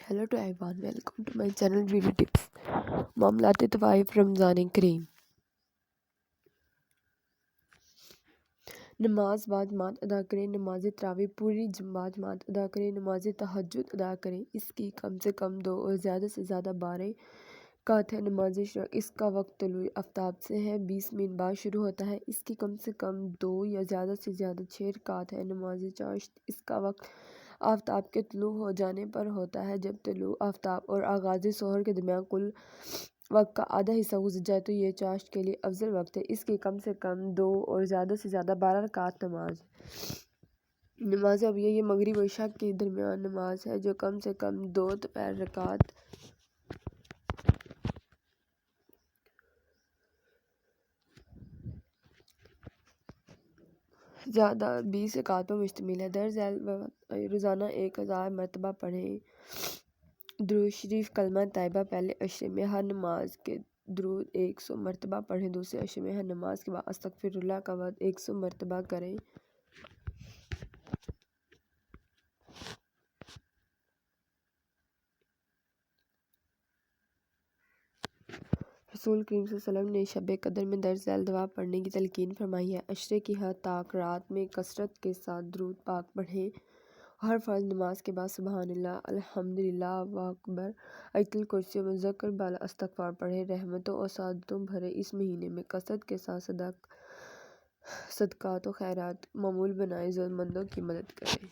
Hello to everyone, welcome to my channel Beauty Tips. معاملات طوائف رمضان کریم. نماز باجماعت ادا کریں. نماز تراویح پوری باجماعت ادا کریں. نماز تہجد ادا کریں. اس کی کم سے کم 2 اور زیادہ سے زیادہ 12 رکعت ہے. نماز شرق اس کا وقت طلوع آفتاب سے ہے. 20 منٹ بعد شروع ہوتا ہے. اس کی کم سے کم 2 یا زیادہ سے زیادہ 6 رکعت ہے. نماز چاشت اس کا وقت آفتاب کے طلوع ہو جانے پر ہوتا ہے. جب طلوع آفتاب اور آغاز سحر کے درمیان کل وقت کا آدھا حصہ گزر جائے تو یہ چاشت کے لیے افضل وقت ہے. اس کی کم سے کم 2 اور زیادہ سے زیادہ 12 رکعت نماز ابیہ یہ مغرب و عشاء کے درمیان نماز ہے جو کم سے کم 2 دوپہر رکعت زیادہ 20 رکعت پر مشتمل ہے. درج ذیل روزانہ 1000 مرتبہ پڑھیں. درود شریف کلمہ طیبہ پہلے عشرے میں ہر نماز کے درود 100 مرتبہ پڑھیں. دوسرے عشرے میں ہر نماز کے بعد استغفر اللہ کا ورد 100 مرتبہ کریں. رسول کریم صلی اللہ علیہ وسلم نے شب قدر میں درج ذیل دعا پڑھنے کی تلقین فرمائی ہے. عشرے کی حد تک رات میں کثرت کے ساتھ درود پاک پڑھیں. ہر فرض نماز کے بعد سبحان اللہ، الحمدللہ، اللہ اکبر، آیت الکرسی و ذکر بالا استغفار پڑھیں. رحمتوں اور سعادتوں بھرے اس مہینے میں کثرت کے ساتھ صدقات و خیرات معمول بنائیں. ضرورت مندوں کی مدد کریں.